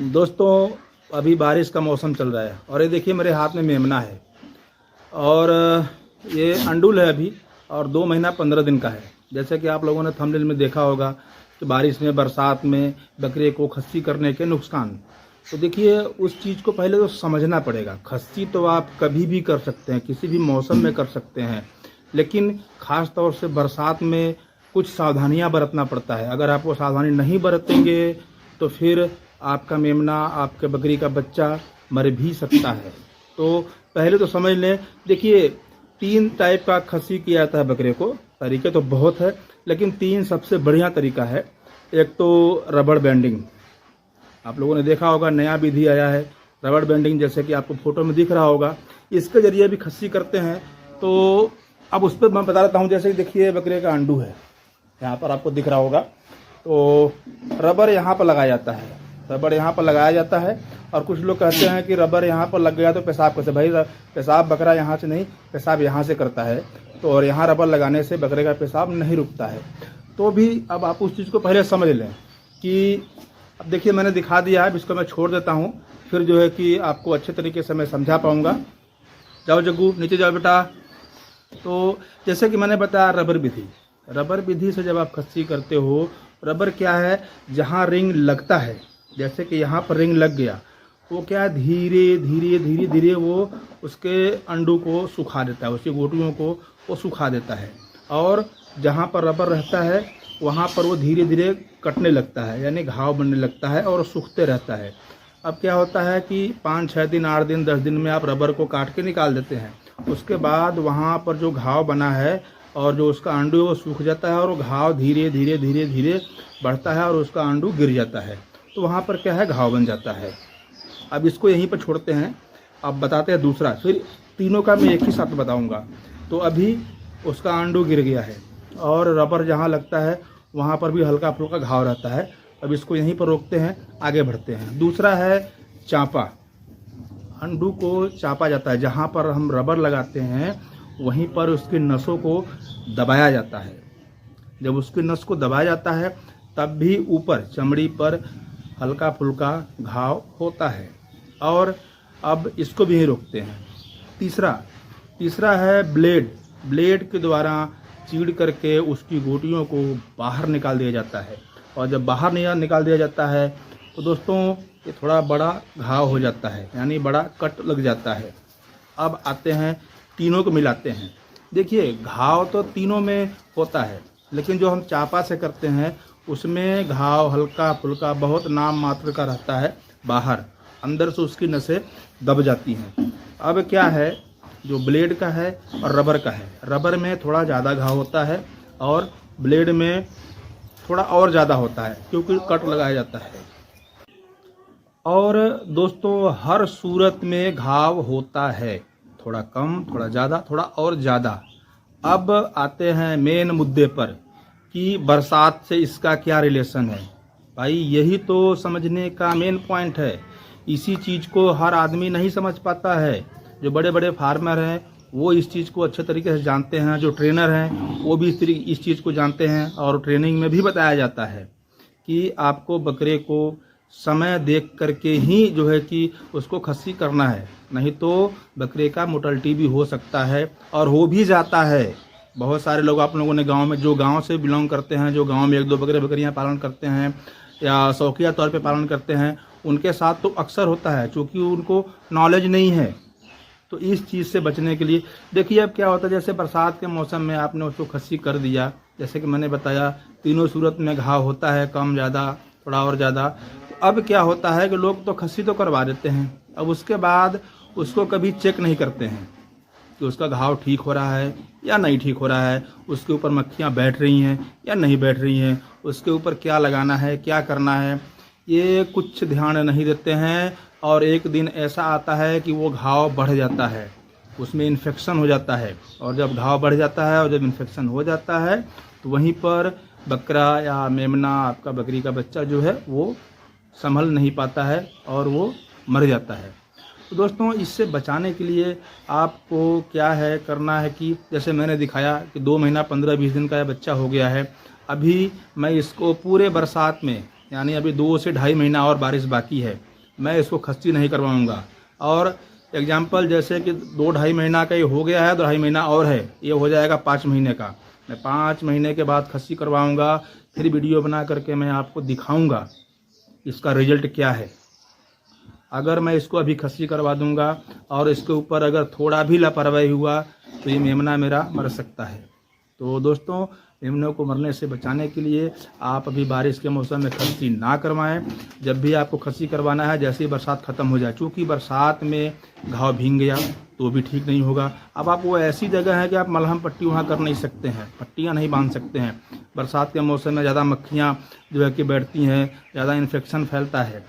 दोस्तों, अभी बारिश का मौसम चल रहा है और ये देखिए मेरे हाथ में मेमना है और ये अंडुल है अभी और 2 महीना 15 दिन का है। जैसे कि आप लोगों ने थंबनेल में देखा होगा कि बारिश में, बरसात में बकरे को खस्सी करने के नुकसान। तो देखिए उस चीज़ को पहले तो समझना पड़ेगा। खस्सी तो आप कभी भी कर सकते हैं, किसी भी मौसम में कर सकते हैं, लेकिन ख़ास तौर से बरसात में कुछ सावधानियां बरतना पड़ता है। अगर आप वो सावधानी नहीं बरतेंगे तो फिर आपका मेमना, आपके बकरी का बच्चा मर भी सकता है। तो पहले तो समझ लें। देखिए 3 टाइप का खस्सी किया जाता है बकरे को। तरीके तो बहुत है, लेकिन 3 सबसे बढ़िया तरीका है। एक तो रबड़ बैंडिंग, आप लोगों ने देखा होगा, नया विधि आया है रबड़ बैंडिंग, जैसे कि आपको फोटो में दिख रहा होगा। इसके जरिए भी खस्सी करते हैं। तो अब उस पर मैं बता देता हूँ। जैसे कि देखिए बकरे का अंडू है, यहाँ पर आपको दिख रहा होगा। तो रबर यहाँ पर लगाया जाता है, रबर यहाँ पर लगाया जाता है। और कुछ लोग कहते हैं कि रबर यहाँ पर लग गया तो पेशाब कैसे? भाई पेशाब बकरा यहाँ से नहीं, पेशाब यहाँ से करता है। तो और यहाँ रबर लगाने से बकरे का पेशाब नहीं रुकता है। तो भी अब आप उस चीज़ को पहले समझ लें कि अब देखिए मैंने दिखा दिया है, इसको मैं छोड़ देता हूँ, फिर जो है कि आपको अच्छे तरीके से मैं समझा पाऊँगा। जाओ जग्गू, नीचे जाओ बेटा। तो जैसे कि मैंने बताया रबर विधि, रबर विधि से जब आप खस्सी करते हो, रबर क्या है, जहाँ रिंग लगता है, जैसे कि यहाँ पर रिंग लग गया, वो क्या है, धीरे धीरे धीरे धीरे वो उसके अंडू को सुखा देता है, उसकी गोटियों को वो सुखा देता है। और जहाँ पर रबर रहता है वहाँ पर वो धीरे धीरे कटने लगता है, यानी घाव बनने लगता है और सूखते रहता है। अब क्या होता है कि 5-6 दिन, 8 दिन, 10 दिन में आप रबर को काट के निकाल देते हैं। उसके बाद वहाँ पर जो घाव बना है और जो उसका अंडू है वो सूख जाता है और वो घाव धीरे धीरे धीरे धीरे बढ़ता है और उसका अंडू गिर जाता है। तो वहाँ पर क्या है, घाव बन जाता है। अब इसको यहीं पर छोड़ते हैं। अब बताते हैं दूसरा, फिर तीनों का मैं एक ही साथ बताऊँगा। तो अभी उसका अंडू गिर गया है और रबर जहाँ लगता है वहाँ पर भी हल्का फुल्का घाव रहता है। अब इसको यहीं पर रोकते हैं, आगे बढ़ते हैं। दूसरा है चाँपा। अंडू को चापा जाता है, जहाँ पर हम रबर लगाते हैं वहीं पर उसकी नसों को दबाया जाता है। जब उसकी नस को दबाया जाता है तब भी ऊपर चमड़ी पर हल्का फुल्का घाव होता है। और अब इसको भी यहीं रोकते हैं। तीसरा है ब्लेड। ब्लेड के द्वारा चीड़ करके उसकी गोटियों को बाहर निकाल दिया जाता है। और जब बाहर निकाल दिया जाता है तो दोस्तों ये थोड़ा बड़ा घाव हो जाता है, यानी बड़ा कट लग जाता है। अब आते हैं, तीनों को मिलाते हैं। देखिए घाव तो तीनों में होता है, लेकिन जो हम चापा से करते हैं उसमें घाव हल्का फुल्का बहुत नाम मात्र का रहता है, बाहर अंदर से उसकी नसें दब जाती हैं। अब क्या है, जो ब्लेड का है और रबर का है, रबर में थोड़ा ज़्यादा घाव होता है और ब्लेड में थोड़ा और ज़्यादा होता है, क्योंकि कट लगाया जाता है। और दोस्तों हर सूरत में घाव होता है, थोड़ा कम, थोड़ा ज़्यादा, थोड़ा और ज़्यादा। अब आते हैं मेन मुद्दे पर कि बरसात से इसका क्या रिलेशन है। भाई यही तो समझने का मेन पॉइंट है। इसी चीज़ को हर आदमी नहीं समझ पाता है। जो बड़े बड़े फार्मर हैं वो इस चीज़ को अच्छे तरीके से जानते हैं, जो ट्रेनर हैं वो भी इस चीज़ को जानते हैं। और ट्रेनिंग में भी बताया जाता है कि आपको बकरे को समय देख करके ही जो है कि उसको खस्सी करना है, नहीं तो बकरे का मोर्टेलिटी भी हो सकता है और हो भी जाता है। बहुत सारे लोग आप लोगों ने गांव में, जो गांव से बिलोंग करते हैं, जो गांव में 1-2 बकरियां पालन करते हैं या शौकिया तौर पे पालन करते हैं, उनके साथ तो अक्सर होता है, क्योंकि उनको नॉलेज नहीं है। तो इस चीज़ से बचने के लिए देखिए अब क्या होता है, जैसे बरसात के मौसम में आपने उसको खस्सी कर दिया, जैसे कि मैंने बताया तीनों सूरत में घाव होता है, कम ज़्यादा, थोड़ा और ज़्यादा। अब क्या होता है कि लोग तो खस्सी तो करवा देते हैं, अब उसके बाद उसको कभी चेक नहीं करते हैं कि उसका घाव ठीक हो रहा है या नहीं ठीक हो रहा है, उसके ऊपर मक्खियाँ बैठ रही हैं या नहीं बैठ रही हैं, उसके ऊपर क्या लगाना है, क्या करना है, ये कुछ ध्यान नहीं देते हैं। और एक दिन ऐसा आता है कि वो घाव बढ़ जाता है, उसमें इन्फेक्शन हो जाता है। और जब घाव बढ़ जाता है और जब इन्फेक्शन हो जाता है तो वहीं पर बकरा या मेमना, आपका बकरी का बच्चा जो है वो संभल नहीं पाता है और वो मर जाता है। तो दोस्तों इससे बचाने के लिए आपको क्या है करना है कि जैसे मैंने दिखाया कि 2 महीना 15-20 दिन का यह बच्चा हो गया है। अभी मैं इसको पूरे बरसात में, यानी अभी 2 से ढाई महीना और बारिश बाकी है, मैं इसको खस्सी नहीं करवाऊंगा। और एग्जाम्पल जैसे कि 2-2.5 महीना का ये हो गया है, 2-2.5 महीना और है, ये हो जाएगा 5 महीने का। मैं 5 महीने के बाद खस्सी करवाऊंगा, फिर वीडियो बना करके मैं आपको दिखाऊंगा इसका रिजल्ट क्या है। अगर मैं इसको अभी खस्सी करवा दूंगा और इसके ऊपर अगर थोड़ा भी लापरवाही हुआ तो ये मेमना मेरा मर सकता है। तो दोस्तों, मेमनों को मरने से बचाने के लिए आप अभी बारिश के मौसम में खस्सी ना करवाएं। जब भी आपको खस्सी करवाना है, जैसे ही बरसात ख़त्म हो जाए, चूँकि बरसात में घाव भीग गया तो भी ठीक नहीं होगा। अब आप वो ऐसी जगह है कि आप मलहम पट्टी वहाँ कर नहीं सकते हैं, पट्टियाँ नहीं बांध सकते हैं। बरसात के मौसम में ज़्यादा मक्खियाँ जो है कि बैठती हैं, ज़्यादा इन्फेक्शन फैलता है।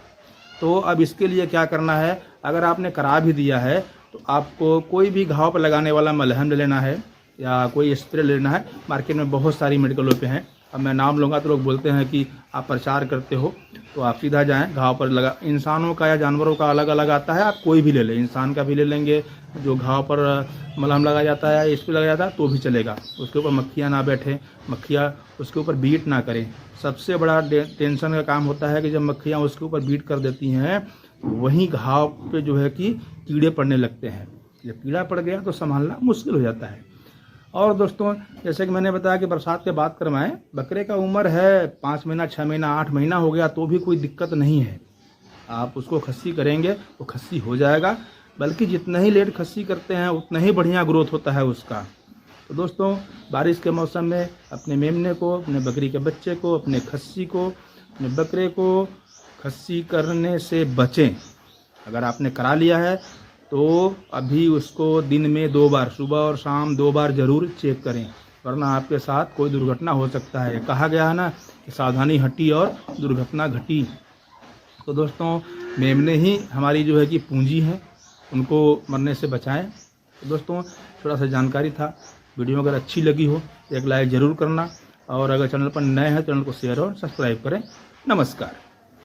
तो अब इसके लिए क्या करना है, अगर आपने करा भी दिया है तो आपको कोई भी घाव पर लगाने वाला मलहम ले लेना है या कोई स्प्रे लेना है। मार्केट में बहुत सारी मेडिकलों पे हैं, अब मैं नाम लूँगा तो लोग बोलते हैं कि आप प्रचार करते हो, तो आप सीधा जाएं घाव पर लगा। इंसानों का या जानवरों का अलग अलग आता है, आप कोई भी ले लें, इंसान का भी ले लेंगे, जो घाव पर मलहम लगा जाता है या स्प्रे लगा जाता है तो भी चलेगा। उसके ऊपर मक्खियाँ ना बैठें, मक्खियाँ उसके ऊपर बीट ना करें। सबसे बड़ा टेंशन का काम होता है कि जब मक्खियाँ उसके ऊपर बीट कर देती हैं, वहीं घाव पे जो है कि कीड़े पड़ने लगते हैं। जब कीड़ा पड़ गया तो संभालना मुश्किल हो जाता है। और दोस्तों, जैसे कि मैंने बताया कि बरसात के बाद करवाएं। बकरे का उम्र है 5 महीना, 6 महीना, 8 महीना हो गया तो भी कोई दिक्कत नहीं है। आप उसको खस्सी करेंगे तो खस्सी हो जाएगा, बल्कि जितना ही लेट खस्सी करते हैं उतना ही बढ़िया ग्रोथ होता है उसका। तो दोस्तों, बारिश के मौसम में अपने मेमने को, अपने बकरी के बच्चे को, अपने खस्सी को, अपने बकरे को खस्सी करने से बचें। अगर आपने करा लिया है तो अभी उसको दिन में 2 बार, सुबह और शाम 2 बार ज़रूर चेक करें, वरना आपके साथ कोई दुर्घटना हो सकता है। कहा गया है ना कि सावधानी हटी और दुर्घटना घटी। तो दोस्तों, मेमने ही हमारी जो है कि पूंजी है, उनको मरने से बचाएं। तो दोस्तों, थोड़ा सा जानकारी था। वीडियो अगर अच्छी लगी हो तो एक लाइक ज़रूर करना, और अगर चैनल पर नए हैं तो चैनल को शेयर और सब्सक्राइब करें। नमस्कार।